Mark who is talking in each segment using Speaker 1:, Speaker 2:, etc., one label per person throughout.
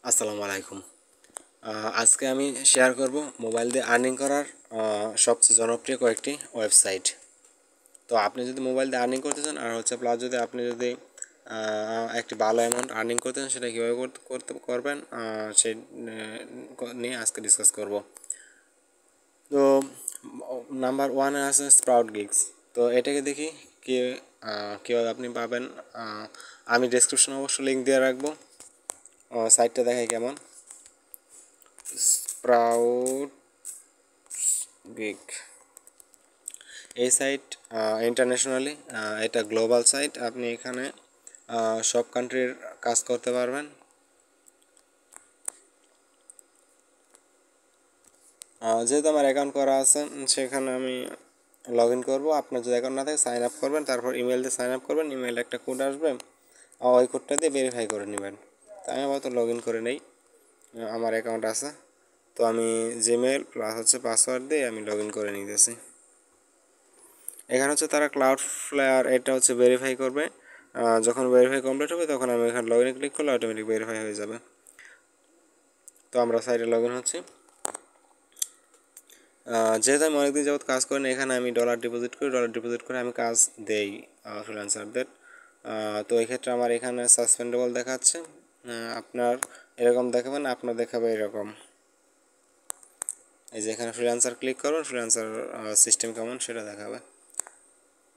Speaker 1: আসসালামু আলাইকুম। আজকে আমি শেয়ার করব মোবাইল দিয়ে আর্নিং করার সবচেয়ে জনপ্রিয় কয়েকটি ওয়েবসাইট। তো আপনি যদি মোবাইল দিয়ে আর্নিং করতে চান আর প্লাস যদি আপনি যদি একটি ভালো অ্যামাউন্ট আর্নিং করতে চান সেটা কীভাবে করতে করবেন সেই নিয়ে আজকে ডিসকাস করব। তো নাম্বার ওয়ানে আছে স্প্রাউট গিগস। তো এটাকে দেখি কি কীভাবে আপনি পাবেন। আমি ডেসক্রিপশনে অবশ্য লিঙ্ক দিয়ে রাখবো। সাইটটা দেখাই কেমন। স্প্রাউট গিগ এই সাইট ইন্টারন্যাশনালি, এটা গ্লোবাল সাইট। আপনি এখানে সব কান্ট্রির কাজ করতে পারবেন। যেহেতু আমার অ্যাকাউন্ট করা আছে সেখানে আমি লগ ইন করবো। আপনার যদি অ্যাকাউন্ট না থাকে সাইন আপ করবেন, তারপর ইমেল দিয়ে সাইন আপ করবেন। ইমেলে একটা কোড আসবে, ওই কোডটা দিয়ে ভেরিফাই করে নেবেন। তো আমি আবার লগ ইন করে নেই, আমার অ্যাকাউন্ট আছে। তো আমি জিমেল প্লাস পাসওয়ার্ড দিয়ে আমি লগ ইন করে নিতেছি। এখানে তারা ক্লাউড ফ্লেয়ার এটা ভেরিফাই করবে। যখন ভেরিফাই কমপ্লিট হবে তখন আমি এখানে লগ ইন ক্লিক করলে অটোমেটিক ভেরিফাই হয়ে যাবে। তো আমরা সাইটে লগ ইন হচ্ছি। যেহেতু আমি অনেকদিন যাবত কাজ করি না, এখানে আমি ডলার ডিপোজিট করে আমি কাজ দেই ফ্রিল্যান্সারদের। তো এই ক্ষেত্রে আমার এখানে সাসপেন্ডেবল দেখাচ্ছে। আপনার এরকম দেখাবে না, আপনার দেখাবে এরকম। এই যে এখানে ফ্রিল্যান্সার ক্লিক করুন, ফ্রিল্যান্সার সিস্টেম কেমন সেটা দেখাবে।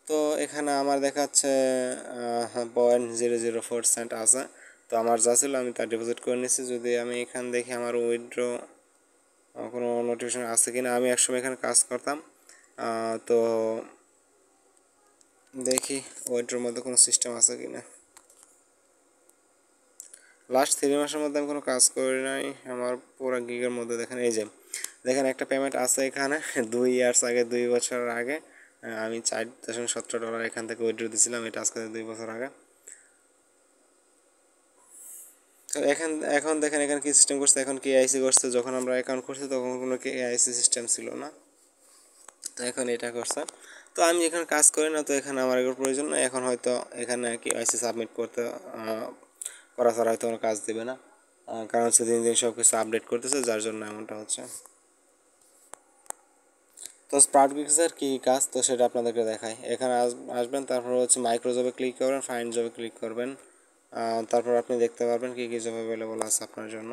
Speaker 1: তো এখানে আমার দেখাচ্ছে 0.004 সেন্ট আছে। তো আমার যা ছিল আমি তা ডিপোজিট করে নিচ্ছি। যদি আমি এখান দেখি আমার উইথড্র কোনো নোটিফিকেশন আছে কি না। আমি একসময় এখানে কাজ করতাম, তো দেখি উইথড্রোর মধ্যে কোনো সিস্টেম আছে কি না। লাস্ট 3 মাসের মধ্যে আমি কোনো কাজ করি নাই আমার পুরো গিগের মধ্যে। দেখেন এই যে দেখেন একটা পেমেন্ট আছে এখানে 2 ইয়ার্স আগে, 2 বছর আগে আমি $4.17 এখান থেকে উইথড্র দিয়েছিলাম। এটা আজকে 2 বছর আগে। তো এখন দেখেন এখানে কি সিস্টেম করছে, এখন কেআইসি করছে। যখন আমরা অ্যাকাউন্ট করছি তখন কোনো কেআইসি সিস্টেম ছিল না, তো এখন এটা করছে। তো আমি এখানে কাজ করি না, তো এখানে আমার এগুলোর প্রয়োজন না। এখন হয়তো এখানে কেআইসি সাবমিট করতে করা ছাড়া হয়তো কোনো কাজ দেবে না, কারণ দিন দিন সব কিছু আপডেট করতেছে, যার জন্য এমনটা হচ্ছে। তো স্প্রাউট গিগসের কী কাজ তো সেটা আপনাদেরকে দেখাই। এখানে আসবেন, তারপর মাইক্রো জবে ক্লিক করবেন, ফাইন্ড জবে ক্লিক করবেন। তারপর আপনি দেখতে পারবেন কী কী জব অ্যাভেলেবল আছে আপনার জন্য।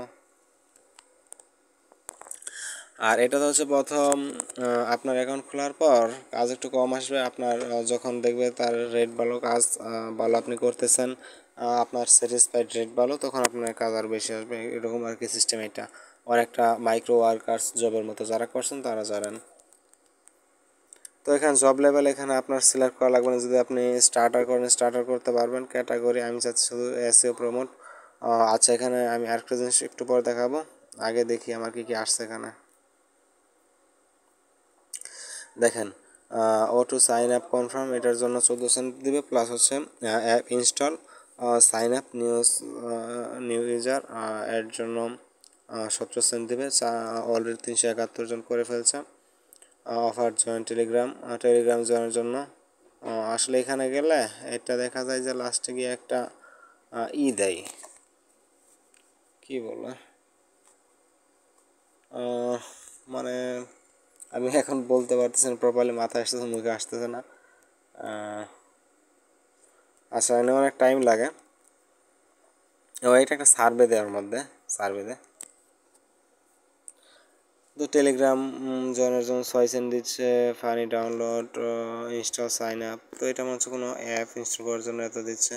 Speaker 1: আর এটা তো প্রথম আপনার অ্যাকাউন্ট খোলার পর কাজ একটু কম আসবে। আপনার যখন দেখবে তার রেট ভালো, কাজ ভালো আপনি করতেছেন, আপনার স্যাটিসফাইড রেট ভালো, তখন আপনার কাজ আর বেশি আসবে। এরকম আর কি সিস্টেম এটা। আর একটা মাইক্রো ওয়ার্কার্স জবের মতো যারা করছেন তারা জানেন। তো এখানে জব লেভেল এখানে আপনার সিলেক্ট করা লাগবে না। যদি আপনি স্টার্টার করেন স্টার্টার করতে পারবেন। ক্যাটাগরি আমি চাচ্ছি শুধু এসইও প্রমোট। আচ্ছা, এখানে আমি আরেকটা জিনিস একটু পরে দেখাবো। আগে দেখি আমার কী কী আসছে এখানে। দেখেন ও টু সাইন আপ কনফার্ম, এটার জন্য 14 সেন্ট দিবে। Plus app install sign up new user, এর জন্য 17 সেন্ট দিবে। অলরেডি 371 জন করে ফেলছে। অফার জয়েন টেলিগ্রাম জয়েনের জন্য। আসলে এখানে গেলে এটা দেখা যায় যে লাস্টে গিয়ে একটা দেয়, কি বলে মানে আমি এখন বলতে পারতেছি না প্রপারলি, মাথায় আসতেছে, মুখে আসতেছে না। আচ্ছা, এনে অনেক টাইম লাগে। ও এটা একটা সার্ভে দেওয়ার মধ্যে, সার্ভে দেয়। তো টেলিগ্রাম জয়েনের জন্য 6 সেন্ট দিচ্ছে। Funny download, install, sign up. তো এটা মনে হচ্ছে কোনো অ্যাপ ইনস্টল করার জন্য এত দিচ্ছে।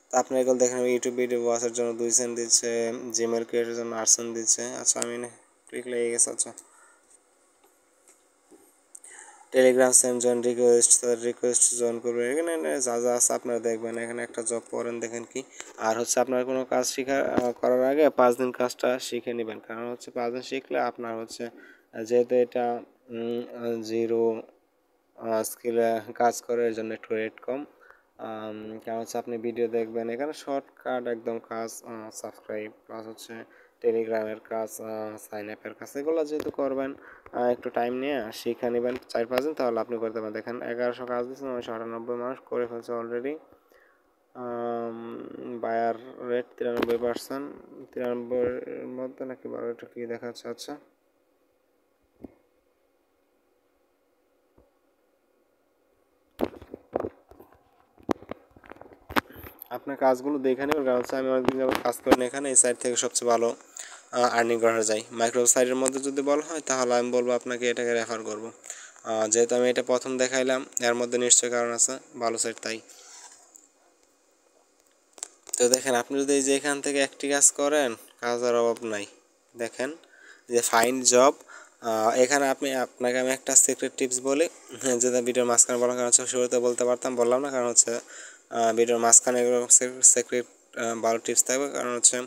Speaker 1: তো আপনি এগুলো দেখেন, ইউটিউব ভিডিও ওয়াচের জন্য 2 সেন্ট দিচ্ছে। জিমেল ক্রিয়েটের জন্য 8 সেন্ট দিচ্ছে। আচ্ছা, আমি ক্লিক লেগে গেছে। আচ্ছা, Telegram send join request, request join করবে। এখানে যা যা আছে আপনারা দেখবেন। এখানে একটা জব করেন, দেখেন কি। আর আপনার কোনো কাজ করার আগে 5 দিন কাজটা শিখে নেবেন। কারণ 5 দিন শিখলে আপনার যেহেতু এটা জিরো স্কিলে কাজ করে, এর জন্য একটু রেট কম। কারণ আপনি ভিডিও দেখবেন, এখানে শর্টকাট একদম কাজ, সাবস্ক্রাইব প্লাস টেলিগ্রামের কাজ, সাইন আপের কাজ, এগুলো যেহেতু করবেন একটু টাইম নিয়ে শিখে নেবেন 4-5 দিন, তাহলে আপনি করতে পারেন। দেখেন 1100 কাজ দিচ্ছেন, 998 মানুষ করে ফেলছে অলরেডি। বায়ার রেট 93%, 93-এর মধ্যে নাকি 12, এটা কি দেখাচ্ছে? আচ্ছা, আপনার কাজগুলো দেখে নেবেন, কারণ হচ্ছে আমি অনেকদিন যাবত কাজ করি না এখানে। এই সাইট থেকে সবচেয়ে ভালো আর্নিং করা যায়। মাইক্রো সাইটের মধ্যে যদি বলা হয় তাহলে আমি বলবো আপনাকে এটাকে রেফার করবো। যেহেতু আমি এটা প্রথম দেখাইলাম, এর মধ্যে নিশ্চয়ই কারণ আছে, ভালো সাইট তাই। তো দেখেন, আপনি যদি এই যে এখান থেকে একটি কাজ করেন, কাজের অভাব নাই। দেখেন যে ফাইন্ড জব, এখানে আপনাকে আমি একটা সিক্রেট টিপস বলি, যেটা ভিডিওর মাঝখানে বলার কারণ হচ্ছে, শুরুতে বলতে পারতাম, বললাম না, কারণ হচ্ছে ভিডিওর মাঝখানে এগুলো সিক্রেট ভালো টিপস থাকবে। কারণ হচ্ছে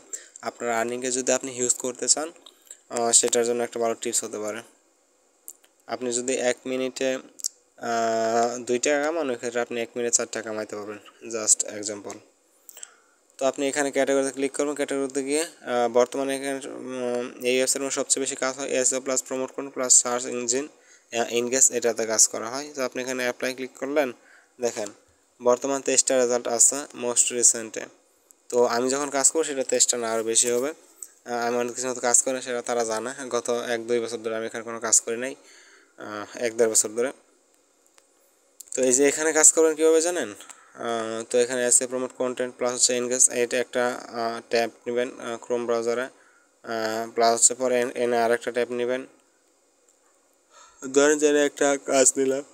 Speaker 1: আপনার আর্নিংকে যদি আপনি ইউজ করতে চান, সেটার জন্য একটা ভালো টিপস হতে পারে। আপনি যদি 1 মিনিটে 2 টাকা কামান, ওই ক্ষেত্রে আপনি 1 মিনিটে 4 টাকা কামাইতে পারবেন, জাস্ট এক্সাম্পল। তো আপনি এখানে ক্যাটাগরিতে ক্লিক করবেন। ক্যাটাগরিতে গিয়ে বর্তমানে এখানে এই ওয়েবসাইটের মধ্যে সবচেয়ে বেশি কাজ হয় এসইও প্লাস প্রমোট করুন প্লাস সার্চ ইঞ্জিন এনগেজ, এটাতে কাজ করা হয়। তো আপনি এখানে অ্যাপ্লাই ক্লিক করলেন। দেখেন বর্তমান 23টা রেজাল্ট আছে মোস্ট রিসেন্টে। তো আমি যখন কাজ করবো সেটা 23টা না আরও বেশি হবে। আমি অনেক কিছু মতো কাজ করি না, সেটা তারা জানে। গত 1-2 বছর ধরে আমি এখানে কোনো কাজ করি নাই, 1-1.5 বছর ধরে। তো এই যে এখানে কাজ করবেন কীভাবে জানেন? তো এখানে এসে প্রমোট কন্টেন্ট প্লাস হচ্ছে এনগেজ, এটা একটা ট্যাব নেবেন ক্রোম ব্রাউজারে, প্লাস হচ্ছে পরে এনে আরেকটা ট্যাব নেবেন। ধরেন যে একটা কাজ নিলাম,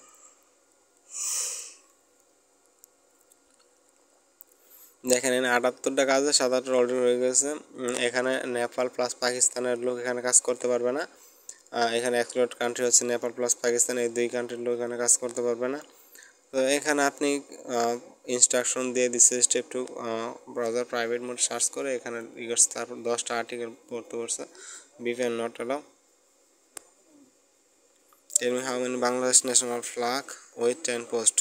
Speaker 1: দেখেন এখানে 78টা কাজ আছে, 7-8টা অলরেডি হয়ে গেছে। এখানে নেপাল প্লাস পাকিস্তানের লোক এখানে কাজ করতে পারবে না। এখানে এক্সক্লুড কান্ট্রি হচ্ছে নেপাল প্লাস পাকিস্তান, এই 2 কান্ট্রির লোক এখানে কাজ করতে পারবে না। তো এখানে আপনি ইনস্ট্রাকশন দিয়ে দিচ্ছে step to browser private mode search করে এখানে তারপর 10টা আর্টিকেল পড়তে পারছে। VPN not allow, tell me how many Bangladesh national flag with 10 post,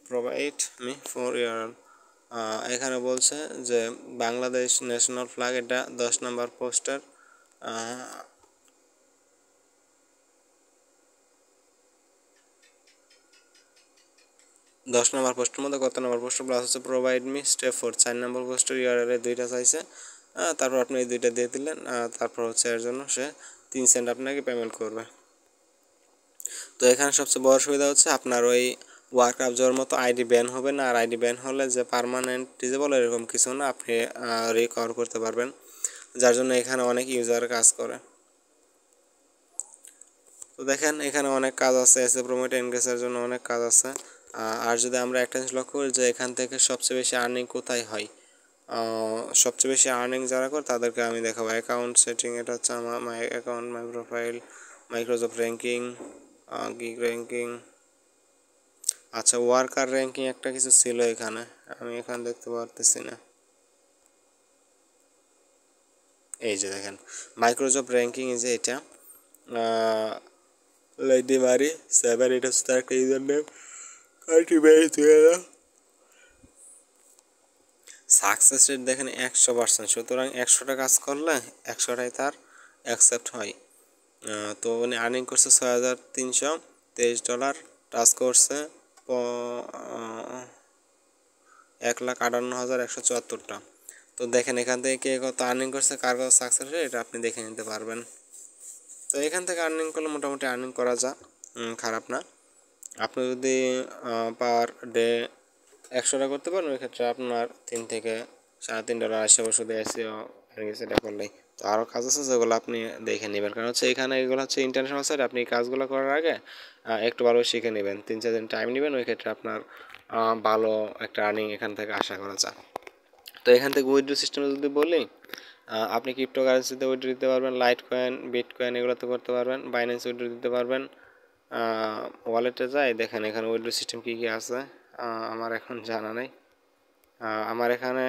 Speaker 1: provide me for year. এখানে বলছে যে বাংলাদেশ ন্যাশনাল ফ্ল্যাগ, এটা 10 নম্বর পোস্টার। 10 নম্বর পোস্টের মধ্যে কত নম্বর পোস্ট প্লাস হচ্ছে প্রোভাইড মি স্টেপ 4, 4 নম্বর পোস্টের ইউআরএল 2টা চাইছে। তারপর আপনি এই 2টা দিয়ে দিলেন, তারপর হচ্ছে এর জন্য সে 3 সেন্ট আপনাকে পেমেন্ট করবে। তো এখানে সবচেয়ে বড় সুবিধা হচ্ছে আপনার ওই ওয়ার্ক আপ যাওয়ার মতো আইডি ব্যান হবে না। আর আইডি ব্যান হলে যে পার্মানেন্ট ডিজেবল এরকম কিছু না, আপনি রিকভার করতে পারবেন, যার জন্য এখানে অনেক ইউজার কাজ করে। তো দেখেন এখানে অনেক কাজ আছে, এসে প্রমোট এনগেজের জন্য অনেক কাজ আছে। আর যদি আমরা একটা জিনিস লক্ষ্য করি যে এখান থেকে সবচেয়ে বেশি আর্নিং কোথায় হয়, সবচেয়ে বেশি আর্নিং যারা করে তাদেরকে আমি দেখাবো। অ্যাকাউন্ট সেটিং, এটা হচ্ছে আমার my account, my profile, Microsoft ranking, gig ranking. আচ্ছা, ওয়ার্কার র্যাঙ্কিং একটা কিছু ছিল এখানে, আমি এখানে দেখতে পারতেছি না। এই যে দেখেন মাইক্রোসফট র্যাঙ্কিং, এই যে এটা লেডি মারি 7, এটা হচ্ছে তার একটা ইউজার নেম। কান্ট্রি বেরিয়ে গেলাম। সাকসেস রেট দেখেন 100%, সুতরাং 100টা কাজ করলে 100টাই তার অ্যাকসেপ্ট হয়। তো উনি আর্নিং করছে $6,323, টাচ করছে 1,58,174টা। তো দেখেন এখান থেকে কে কত আর্নিং করছে, কার কত সাকসেস রেট, এটা আপনি দেখে নিতে পারবেন। তো এখান থেকে আর্নিং করলে মোটামুটি আর্নিং করা যায়, খারাপ না। আপনি যদি পার ডে 100টা করতে পারেন, ওই ক্ষেত্রে আপনার $3 থেকে $3.5 আসে শুধু এসিও সেটা করলেই। তো আরও কাজ আছে যেগুলো আপনি দেখে নেবেন, কারণ হচ্ছে এখানে এগুলো হচ্ছে ইন্টারন্যাশনাল সাইট। আপনি এই কাজগুলো করার আগে একটু ভালো শিখে নেবেন, 3-4 দিন টাইম নেবেন, ওই ক্ষেত্রে আপনার ভালো একটা আর্নিং এখান থেকে আশা করা যায়। তো এখান থেকে উইথড্র সিস্টেম যদি বলি, আপনি ক্রিপ্টোকারেন্সিতে উইথড্র দিতে পারবেন, লাইট কয়েন, বিট কয়েন এগুলোতে করতে পারবেন, বাইন্যান্স উইথড্র দিতে পারবেন। ওয়ালেটে যাই, দেখেন এখানে উইথড্র সিস্টেম কী কী আছে আমার এখন জানা নেই। আমার এখানে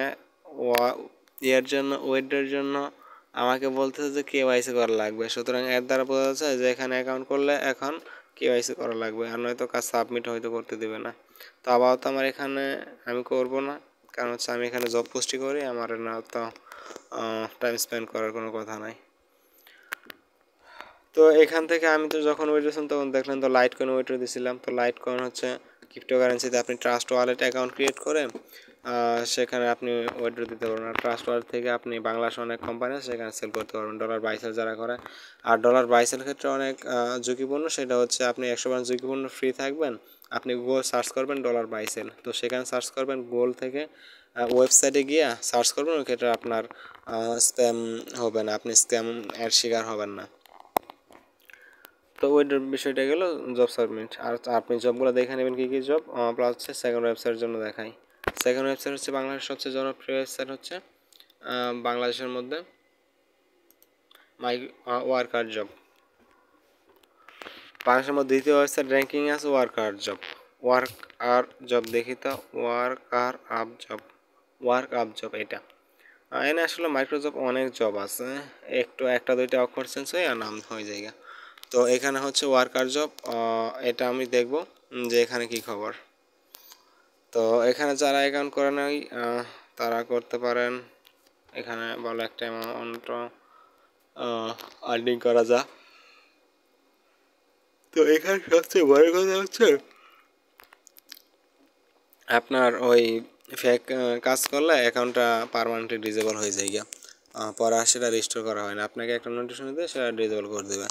Speaker 1: ইয়ের জন্য, উইথড্রের জন্য আমাকে বলতেছে যে কেওয়াইসি করা লাগবে। সুতরাং এর দ্বারা বোঝা যাচ্ছে যে এখানে অ্যাকাউন্ট করলে এখন কেওয়াইসি করা লাগবে, আর নয়তো কাজ সাবমিট হয়তো করতে দেবে না। তো আপাতত আমার এখানে আমি করব না, কারণ হচ্ছে আমি এখানে জব পোস্টই করি, আমার না তো টাইম স্পেন্ড করার কোনো কথা নাই। তো এখান থেকে আমি তো যখন উইথড্র তখন দেখলেন তো লাইট কয়েন উইথড্র দিয়েছিলাম। তো লাইট কয়েন হচ্ছে ক্রিপ্টোকারেন্সিতে আপনি ট্রাস্ট ওয়ালেট অ্যাকাউন্ট ক্রিয়েট করে সেখানে আপনি উইথড্র দিতে পারবেন। আর ট্রাস্ট ওয়ালেট থেকে আপনি বাংলাদেশে অনেক কোম্পানি আছে সেখানে সেল করতে পারবেন ডলার বাইসেল যারা করে। আর ডলার বাইসেল ক্ষেত্রে অনেক ঝুঁকিপূর্ণ, সেটা হচ্ছে আপনি 100% ঝুঁকিপূর্ণ ফ্রি থাকবেন। আপনি গুগল সার্চ করবেন ডলার বাইসেল, তো সেখানে সার্চ করবেন গুগল থেকে ওয়েবসাইটে গিয়ে সার্চ করবেন, ওই ক্ষেত্রে আপনার স্প্যাম হবে না, আপনি স্ক্যাম এর শিকার হবেন না। তো ওই বিষয়টা গেল জব সাবমিট। আর আপনি জবগুলো দেখে নেবেন কী কী জব, প্লাস হচ্ছে সেকেন্ড ওয়েবসাইটের জন্য দেখাই। সেকেন্ড ওয়েবসাইট হচ্ছে বাংলাদেশের সবচেয়ে জনপ্রিয় ওয়েবসাইট হচ্ছে বাংলাদেশের মধ্যে মাই ওয়ার্কার জব। বাংলাদেশের মধ্যে দ্বিতীয় ওয়েবসাইট র্যাঙ্কিং আছে ওয়ার্কার জব। ওয়ার্ক আর জব দেখি তো, ওয়ার্ক আপ জব এটা। এনে আসলে মাইক্রোজব অনেক জব আছে, একটু একটা দুইটা অক্ষর চেঞ্জ হয়ে আর নাম হয়ে যায়। তো এখানে হচ্ছে ওয়ার্কার জব, এটা আমি দেখব যে এখানে কি খবর। তো এখানে যারা অ্যাকাউন্ট করে নাই তারা করতে পারেন। এখানে ভালো একটা অ্যামাউন্ট আর্নিং করা যায়। তো এখানে সবচেয়ে বড় কথা হচ্ছে আপনার ওই ফেক কাজ করলে অ্যাকাউন্টটা পার্মানেন্টলি ডিসেবল হয়ে যায় গিয়া, পরে আর সেটা রিস্টোর করা হয় না, আপনাকে একটা নোটিফিকেশন দিয়ে সেটা ডিসেবল করে দেবে।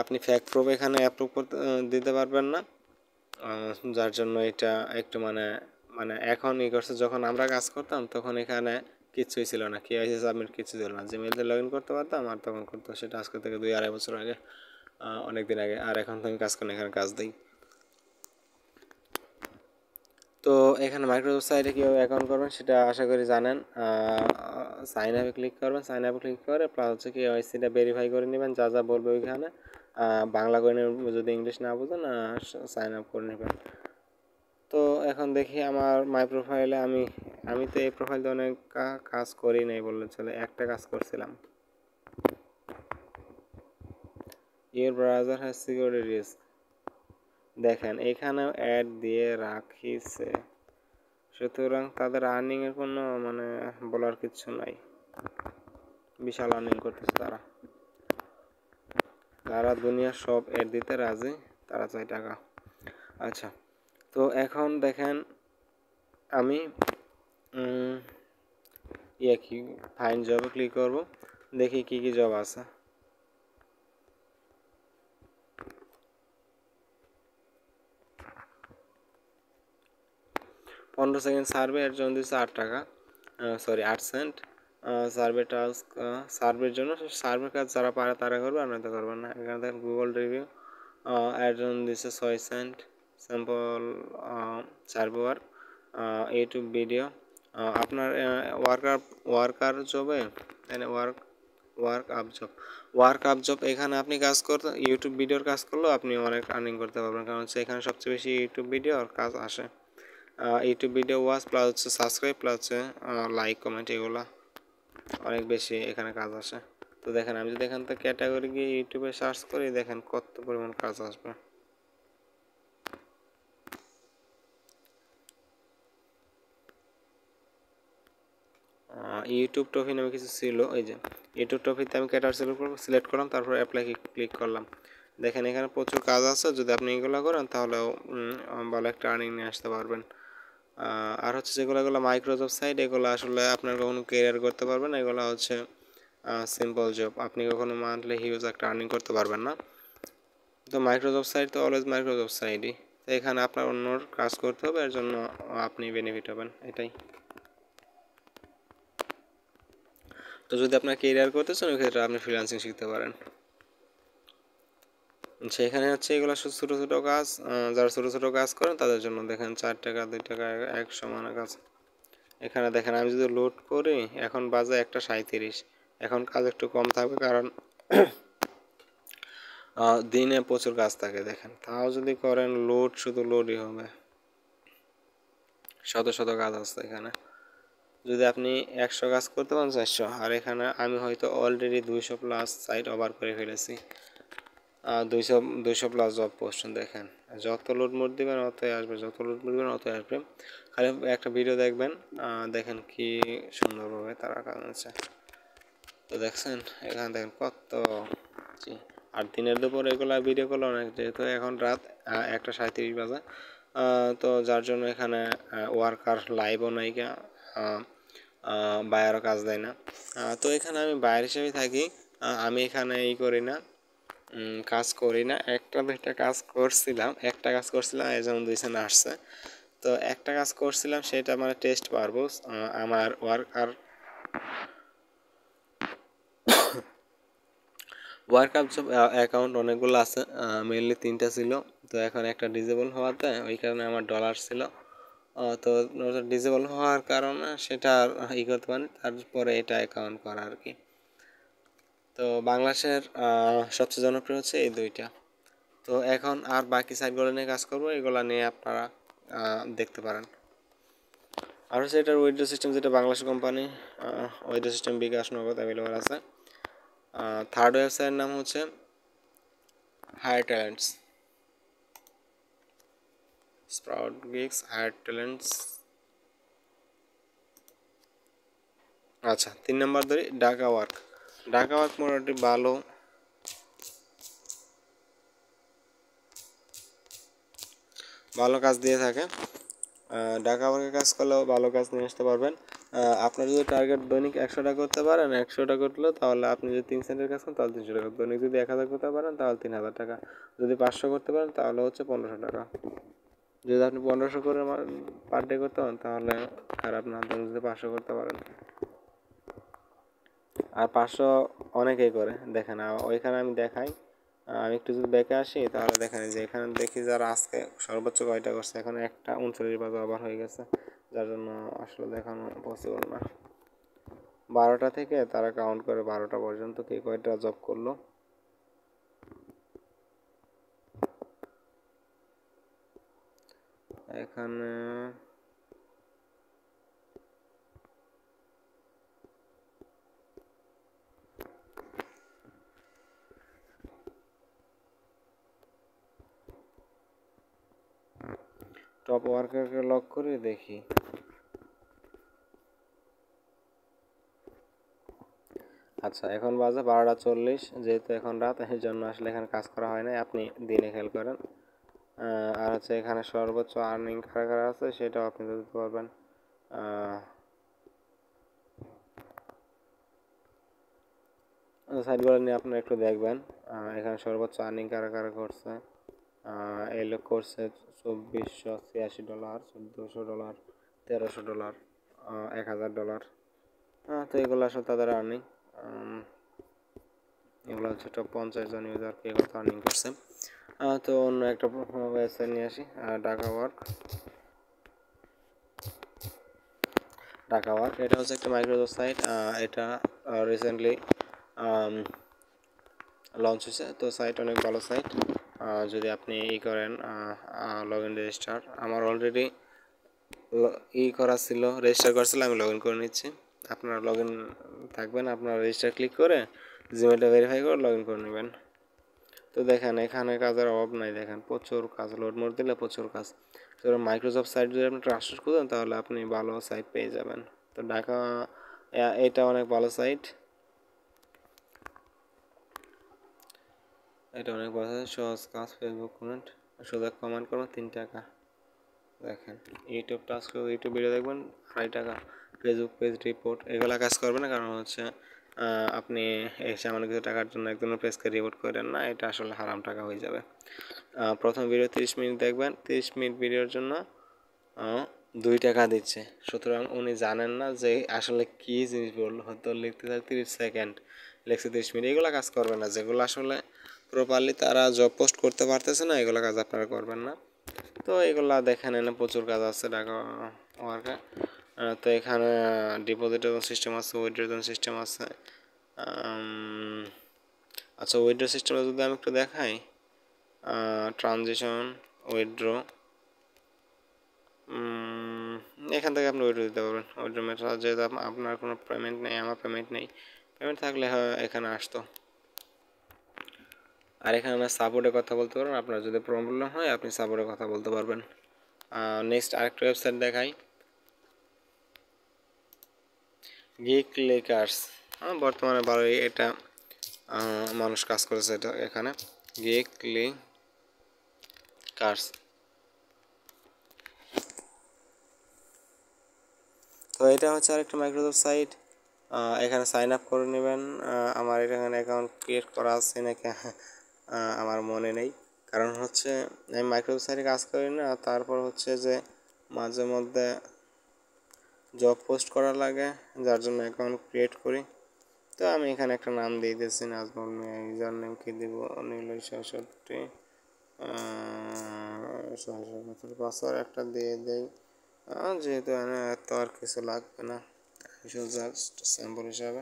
Speaker 1: আপনি ফেক প্রুফ এখানে অ্যাপ্রুভ করতে দিতে পারবেন না, যার জন্য এটা একটু মানে মানে এখন ই করছে। যখন আমরা কাজ করতাম তখন এখানে কিছুই ছিল না, কেওয়াইসি সাবমিট কিছু ছিল না, জিমেল দিয়ে লগ ইন করতে পারতাম আর তখন করতো, সেটা আজকে থেকে 2-2.5 বছর আগে, অনেক দিন আগে। আর এখন তো আমি কাজ করি, এখানে কাজ দিই। তো এখানে মাইক্রোসফট সাইটে কীভাবে অ্যাকাউন্ট করবেন সেটা আশা করি জানেন। সাইন আপে ক্লিক করবেন, সাইন আপে ক্লিক করে প্লাস হচ্ছে কেওয়াইসিটা ভেরিফাই করে নেবেন, যা যা বলবে ওইখানে বাংলা করে নেবেন, যদি ইংলিশ না বুঝেন সাইন আপ করে নেবেন। তো এখন দেখি আমার মাই প্রোফাইলে আমি তো এই প্রোফাইলে অনেক কাজ করি নাই বললে চলে, একটা কাজ করছিলাম। Your browser has security risk, দেখেন এখানেও অ্যাড দিয়ে রাখিছে, সুতরাং তাদের আর্নিংয়ের কোনো মানে বলার কিছু নাই, বিশাল আর্নিং করতেছে তারা। তারা দুনিয়ার সব অ্যাড দিতে রাজি, তারা চায় টাকা। আচ্ছা, তো এখন দেখেন আমি কি ফাইন জবে ক্লিক করব, দেখি কি কি জব আছে। 15 সেকেন্ড সার্ভে, এর জন্য দিচ্ছে 8 টাকা, সরি 8 সেন্ট। সার্ভে টাস্ক, সার্ভের জন্য, সার্ভে কাজ যারা পারে তারা করবে, আর নয়তো করবে না। এখানে দেখেন গুগল রিভিউ, এর জন্য দিচ্ছে 6 cent. Sample survey work, YouTube video. আপনার ওয়ার্কার জবে ওয়ার্ক আপ জব এখানে আপনি কাজ করতে, ইউটিউব ভিডিওর কাজ করলেও আপনি অনেক আর্নিং করতে পারবেন, কারণ হচ্ছে এখানে সবচেয়ে বেশি ইউটিউব ভিডিওর কাজ আসে। ইউটিউব ভিডিও ওয়াচ প্লাস হচ্ছে সাবস্ক্রাইব প্লাস হচ্ছে লাইক কমেন্ট, এগুলো অনেক বেশি এখানে কাজ আসে। তো দেখেন আমি যদি এখান থেকে ক্যাটাগরি গিয়ে ইউটিউবে সার্চ করি, দেখেন কত পরিমাণ কাজ আসবে। ইউটিউব টপি নামে কিছু ছিল, এই যে ইউটিউব টপিতে আমি ক্যাটাগরি সিলেক্ট করলাম, তারপর অ্যাপ্লাই ক্লিক করলাম। দেখেন এখানে প্রচুর কাজ আছে, যদি আপনি এগুলো করেন তাহলেও ভালো একটা আর্নিং নিয়ে আসতে পারবেন। আর হচ্ছে যেগুলো মাইক্রোসফট সাইট, এগুলো আসলে আপনার কখনো কেরিয়ার করতে পারবেন না, এগুলো হচ্ছে সিম্পল জব, আপনি কখনো মান্থলি হিউজ একটা আর্নিং করতে পারবেন না। তো মাইক্রোসফট সাইট তো অলওয়েজ মাইক্রোসফট সাইটই, তো এখানে আপনার অন্যর কাজ করতে হবে, এর জন্য আপনি বেনিফিট হবেন, এটাই। তো যদি আপনার কেরিয়ার করতে চান ওই ক্ষেত্রে আপনি ফ্রিল্যান্সিং শিখতে পারেন। সেখানে হচ্ছে এগুলো ছোটো ছোটো কাজ, যারা ছোটো ছোটো কাজ করেন তাদের জন্য দেখেন 4 টাকা 2 টাকা 100 মানে কাজ। এখানে দেখেন আমি যদি লোড করি, এখন বাজে 1:37, এখন কাজ একটু কম থাকবে, কারণ দিনে প্রচুর কাজ থাকে। দেখেন তাও যদি করেন লোড, শুধু লোডই হবে, শত শত কাজ আছে এখানে। যদি আপনি 100 কাজ করতে পারেন 400, আর এখানে আমি হয়তো অলরেডি 200 প্লাস সাইট ওভার করে ফেলেছি, 200 প্লাস জব পোস্ট। দেখেন যত লোড মোড দিবেন অতই আসবে, যত লোড মোড দিবেন অতই আসবে। খালি একটা ভিডিও দেখবেন, দেখেন কি সুন্দরভাবে তারা কাজ আছে। তো দেখছেন এখানে দেখেন কত, আর দিনের দুপুর এগুলা ভিডিও করলে অনেক, যেহেতু এখন রাত 1:37 বাজে, তো যার জন্য এখানে ওয়ার্কার লাইভও নাই, বায়ারও কাজ দেয় না। তো এখানে আমি বায়ার হিসেবে থাকি, আমি এখানে করি না, কাজ করি না। একটা কাজ করছিলাম এই যেমন 2 সেন্ট আসছে। তো একটা কাজ করছিলাম সেটা মানে টেস্ট পারপোজ, আমার ওয়ার্কার অ্যাকাউন্ট অনেকগুলো আছে, মেনলি 3টা ছিল। তো এখন একটা ডিজেবল হওয়াতে ওই কারণে আমার ডলার ছিল, তো ডিজেবল হওয়ার কারণে সেটা আর করতে পারি, তারপরে এটা অ্যাকাউন্ট করা আর কি। তো বাংলাদেশের সবচেয়ে জনপ্রিয় হচ্ছে এই 2টা। তো এখন আর বাকি সাইটগুলো নিয়ে কাজ করবো, এগুলো নিয়ে আপনারা দেখতে পারেন। আর হচ্ছে এটার উইথড্র সিস্টেম, যেটা Bangladesh company, withdraw system bKash Nagad available আছে। থার্ড ওয়েবসাইটের নাম হচ্ছে Hire Talents, Sprout Gigs, Hire Talents. আচ্ছা, 3 নম্বর ধরি ঢাকা ওয়ার্ক। ঢাকা ওয়ার্ক মোটামুটি ভালো কাজ দিয়ে থাকে। ঢাকা ওয়ার্কে কাজ করলেও ভালো কাজ নিয়ে আসতে পারবেন। আপনার যদি টার্গেট দৈনিক 100টা করতে পারেন, 100টা করলে তাহলে আপনি যদি 3 সেন্টের কাজ করেন তাহলে 300 টাকা, দৈনিক যদি 1000 করতে পারেন তাহলে 3000 টাকা, যদি 500 করতে পারেন তাহলে হচ্ছে 1500 টাকা। যদি আপনি 1500 করে পার ডে করতে পারেন তাহলে খারাপ না, আপনি যদি 500 করতে পারেন। আর 500 অনেকেই করে, দেখেন ওইখানে আমি দেখাই। আমি একটু যদি ব্যাকে আসি তাহলে দেখেন যে এখানে দেখি যারা আজকে সর্বোচ্চ কয়টা করছে, এখন 1:39 বাজে আবার হয়ে গেছে, যার জন্য আসলে দেখানো পসিবল না। 12টা থেকে তারা কাউন্ট করে 12টা পর্যন্ত কে কয়টা জব করলো। এখানে টপ ওয়ার্কারকে লক করে দেখি। আচ্ছা, এখন বাজে 12:40, যেহেতু এখন রাত, এই জন্য আসলে এখানে কাজ করা হয় না, আপনি দিনে খেয়াল করেন। আর হচ্ছে এখানে সর্বোচ্চ আর্নিং কারা কারা আছে সেটাও আপনি দিতে পারবেন। সাইটগুলো নিয়ে আপনারা একটু দেখবেন। এখানে সর্বোচ্চ আর্নিং কারা কারা করছে। এই লোক করছে $2486, $1400, $1300, $1000। তো এগুলো আসলে তাদের আর্নিং। এগুলো হচ্ছে টপ 50 জন ইউজার কে কত আর্নিং করছে। তো অন্য একটা ওয়েবসাইট নিয়ে আসি, ঢাকা ওয়ার্ক। এটা হচ্ছে একটা মাইক্রোসফট সাইট, এটা রিসেন্টলি লঞ্চ হয়েছে। তো সাইট অনেক ভালো সাইট, যদি আপনি করেন লগ ইন রেজিস্টার, আমার অলরেডি করা ছিল, রেজিস্টার করেছিল, আমি লগ ইন করে নিচ্ছি। আপনার লগ ইন থাকবেন, আপনার রেজিস্টার ক্লিক করে জিমেলটা ভেরিফাই করে লগ ইন করে নেবেন। তো দেখেন এখানে কাজের অভাব নাই, দেখেন প্রচুর কাজ, লোড মোড দিলে প্রচুর কাজ। তো মাইক্রোসফট সাইট যদি আপনি ট্রাস্টেড করেন তাহলে আপনি ভালো সাইট পেয়ে যাবেন। তো ঢাকা এটা অনেক ভালো সাইট, এটা অনেক ভালো সাইট। সহজ কাজ, ফেসবুক কমেন্ট, শুধু কমেন্ট করবেন 3 টাকা। দেখেন ইউটিউব টাস্ক, ইউটিউব ভিডিও দেখবেন 2.5 টাকা। ফেসবুক পেজ রিপোর্ট, এগুলো কাজ করবে না, কারণ হচ্ছে আপনি এই সামান্য কিছু টাকার জন্য একজনের পেজকে রিপোর্ট করেন না, এটা আসলে হারাম টাকা হয়ে যাবে। প্রথম ভিডিও 30 মিনিট দেখবেন, 30 মিনিট ভিডিওর জন্য 2 টাকা দিচ্ছে। সুতরাং উনি জানেন না যে আসলে কী জিনিস বললো, হয়তো লিখতে থাকে 30 সেকেন্ড, লেখছে 30 মিনিট। এগুলো কাজ করবে না, যেগুলো আসলে প্রপারলি তারা জব পোস্ট করতে পারতেছে না, এগুলো কাজ আপনারা করবেন না। তো এগুলা দেখেন, এনে প্রচুর কাজ আছে ঢাকা ওয়ার্কে। তো এখানে ডিপোজিটের সিস্টেম আছে, উইথড্র সিস্টেম আছে। আচ্ছা, উইথড্র সিস্টেমে যদি আমি একটু দেখাই, ট্রানজিশন, উইথড্র, এখান থেকে আপনি উইথড্র দিতে পারবেন। উইথড্র মেথড, যেহেতু আপনার কোনো পেমেন্ট নেই, আমার পেমেন্ট নেই, পেমেন্ট থাকলে এখানে আসতো। আর এখানে আমরা সাপোর্টে কথা বলতে পারবেন, আপনার যদি প্রবলেম হয় আপনি সাপোর্টে কথা বলতে পারবেন। নেক্সট আরেকটা ওয়েবসাইট দেখাই, গিগ লেকার্স। বর্তমানে ভালোই এটা মানুষ কাজ করেছে এটা এখানে গিকলি কার্স। তো এটা হচ্ছে আরেকটা মাইক্রোসফট সাইট। এখানে সাইন আপ করে নেবেন। আমার এখানে অ্যাকাউন্ট ক্রিয়েট করা আছে নাকি আমার মনে নেই, কারণ হচ্ছে আমি মাইক্রোসফট সাইটে কাজ করি না, তারপর হচ্ছে যে মাঝে মধ্যে জব পোস্ট করা লাগে, যার জন্য অ্যাকাউন্ট ক্রিয়েট করি। তো আমি এখানে একটা নাম দিয়ে দিয়েছি নাজমুল মিয়া। ইউজার নেম কী দিব, নীল ৬৬, পাসওয়ার্ড একটা দিয়ে দেই, যেহেতু এত আর কিছু লাগবে না, জাস্ট স্যাম্পল হিসাবে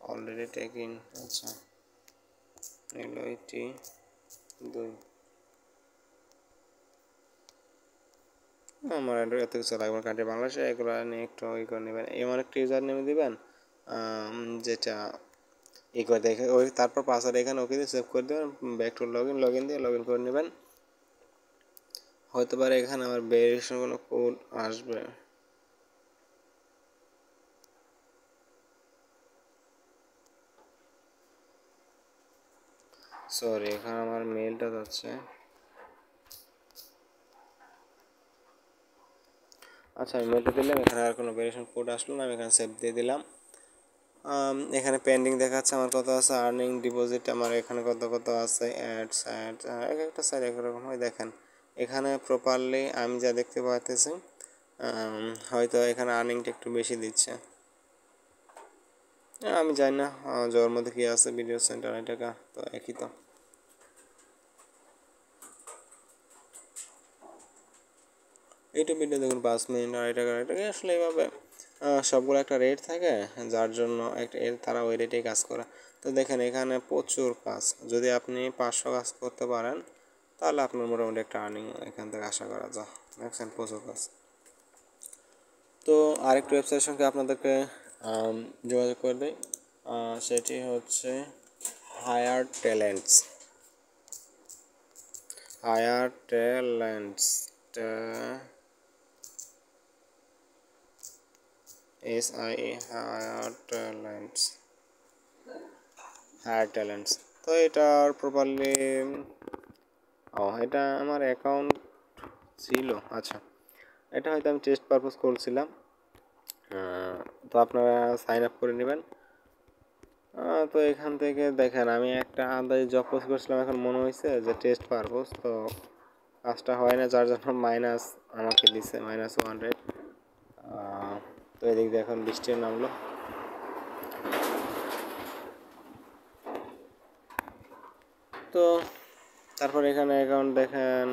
Speaker 1: অলরেডি টেকিং। আচ্ছা, নীলটি 2, আমার এত কিছু লাগবে না, কান্ট্রি বাংলাদেশে, এগুলো নিয়ে একটু ই করে নেবেন। এমন একটা ইউজার নেমে দেবেন যেটা ই করে দেখে ওই, তারপর পাসওয়ার্ড এখানে ওকে দিয়ে সেভ করে দেবেন, ব্যাক টু লগ ইন দিয়ে লগ ইন করে নেবেন। হতে পারে এখানে আমার ভেরিফিকেশন কোনো কোড আসবে। সরি, এখানে আমার মেলটা যাচ্ছে। আচ্ছা, আমি মেলটা দিলাম, এখানে আর কোনো ভেরিফিকেশন কোড আসলো না, আমি এখানে সেভ দিয়ে দিলাম। এখানে পেন্ডিং দেখাচ্ছে আমার কত আছে, আর্নিং ডিপোজিট আমার এখানে কত কত আছে, অ্যাডস এক একটা সাইড একরকম হয়। দেখেন এখানে প্রপারলি আমি যা দেখতে পাচ্ছি, হয়তো এখানে আর্নিংটা একটু বেশি দিচ্ছে। আমি জানি না যাওয়ার মধ্যে কী আছে, ভিডিও সেন্টার টাকা তো একই তো। এইটা ভিডিও দেখুন 5 মিনিট, 2.5 টাকা আসলে এইভাবে সবগুলো একটা রেট থাকে, যার জন্য একটা তারা ওই রেটেই কাজ করে। তো দেখেন এখানে প্রচুর কাজ, যদি আপনি 500 কাজ করতে পারেন তাহলে আপনার মোটামুটি একটা আর্নিং এখান থেকে আশা করা যায়। দেখছেন প্রচুর কাজ। তো আরেকটি ওয়েবসাইটের সঙ্গে আপনাদেরকে যোগাযোগ করে দিই, সেটি হচ্ছে Hire Talents. Hire Talents, SIA, Hire Talents, Hire Talents. তো এটার প্রপারলি এটা আমার অ্যাকাউন্ট ছিল। আচ্ছা, এটা হয়তো আমি টেস্ট পারপোজ করছিলাম। তো আপনারা সাইন আপ করে নেবেন। তো এখান থেকে দেখেন আমি একটা আন্দাজে জব পোস্ট করছিলাম, এখন মনে হয়েছে যে টেস্ট পারপোজ, তো কাজটা হয় না, যার জন্য মাইনাস আমাকে দিছে -100। তো এদিক দিয়ে এখন বৃষ্টির নামলো। তো তারপর এখানে অ্যাকাউন্ট দেখেন,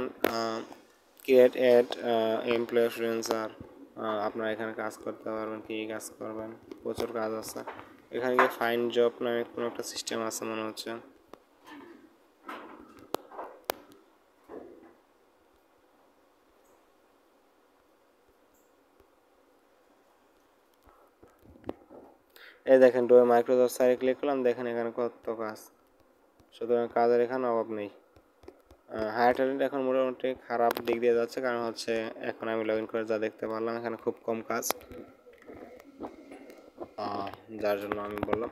Speaker 1: ক্রিয়েট অ্যাড এমপ্লয় ফ্রিল্যান্সার, আপনারা এখানে কাজ করতে পারবেন, কী কাজ করবেন, প্রচুর কাজ আছে। এখানে গিয়ে ফাইন্ড জব নামে কোনো একটা সিস্টেম আছে মনে হচ্ছে। এই দেখেন ডোয়ে মাইক্রোসফট সাইটে ক্লিক করলাম, দেখেন এখানে কত কাজ, সুতরাং কাজের এখানে অভাব নেই। হায়ার ট্যালেন্ট এখন মোটামুটি খারাপ দিক দিয়ে যাচ্ছে, কারণ হচ্ছে এখন আমি লগ ইন করে যা দেখতে পারলাম এখানে খুব কম কাজ, যার জন্য আমি বললাম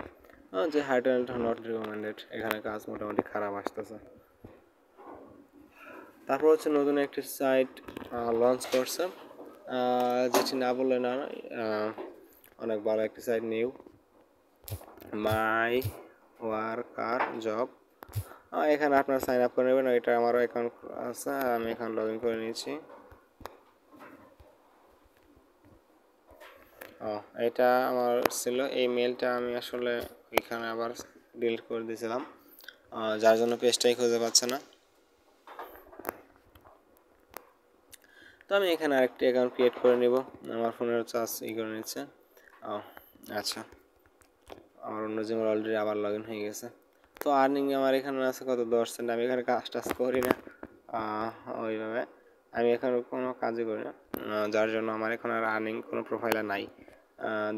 Speaker 1: যে হায়ার ট্যালেন্ট নট রিকমেন্ডেড, এখানে কাজ মোটামুটি খারাপ আসতেছে। তারপর হচ্ছে নতুন একটি সাইট লঞ্চ করছে, যেটি না বললে না, অনেক ভালো একটি site, new my worker job. এখানে আপনারা সাইন আপ করে নেবেন, এটা আমারও অ্যাকাউন্ট আছে, আমি এখানে লগ ইন করে নিয়েছি। এটা আমার ছিল, এই মেলটা আমি আসলে এখানে আবার ডিলিট করে দিয়েছিলাম, যার জন্য পেজটাই খুঁজে পাচ্ছে না। তো আমি এখানে আরেকটি অ্যাকাউন্ট ক্রিয়েট করে নিব, আমার ফোনের চার্জ করে নিচ্ছে। আচ্ছা, আমার অন্য জিমের অলরেডি আবার লগ ইন হয়ে গেছে। তো আর্নিং আমার এখানে আছে কত, 10 সেন্ট। আমি এখানে কাজ টাজ করি না ওইভাবে, আমি এখানে কোনো কাজই করি না, যার জন্য আমার এখন আর আর্নিং কোনো প্রোফাইলে নাই।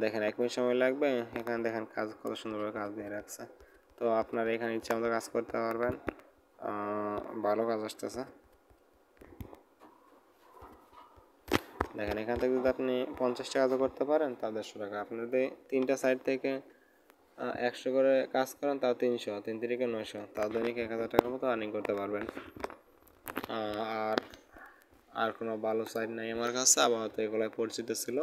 Speaker 1: দেখেন 1 মিনিট সময় লাগবে, এখানে দেখেন কাজ কত সুন্দরভাবে কাজ দিয়ে রাখছে। তো আপনারা এখানে ইচ্ছা মতো কাজ করতে পারবেন, ভালো কাজ আসতেছে। দেখেন এখান থেকে যদি আপনি 50 টাকা করতে পারেন তা 150 টাকা, আপনি যদি 3টা সাইড থেকে 100 করে কাজ করেন তাও 300, 3 তিরিকে 900, তাও দৈনিক 1000 টাকার মতো আর্নিং করতে পারবেন। আর আর কোনো ভালো সাইট নাই আমার কাছে, আপাতত এগুলোই পরিচিত ছিল।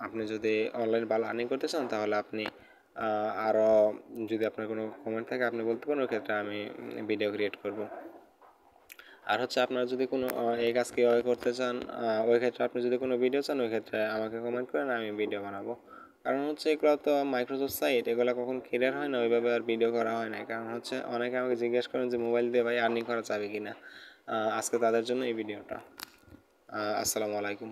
Speaker 1: আপনি যদি অনলাইন ভালো আর্নিং করতে চান তাহলে আপনি আরও, যদি আপনার কোনো কমেন্ট থাকে আপনি বলতে পারেন, ওই ক্ষেত্রে আমি ভিডিও ক্রিয়েট করব। আর হচ্ছে আপনারা যদি কোনো এই কাজ কীভাবে করতে চান, ওই ক্ষেত্রে আপনি যদি কোনো ভিডিও চান ওই ক্ষেত্রে আমাকে কমেন্ট করেন, আমি ভিডিও বানাবো। কারণ হচ্ছে এগুলো তো মাইক্রোসফট সাইট, এগুলো কখন ক্লিয়ার হয় না, ওইভাবে আর ভিডিও করা হয় না। কারণ হচ্ছে অনেকে আমাকে জিজ্ঞেস করেন যে মোবাইল দিয়ে ভাই আর্নিং করা যাবে কি না। আজকে তাদের জন্য এই ভিডিওটা। আসসালামু আলাইকুম।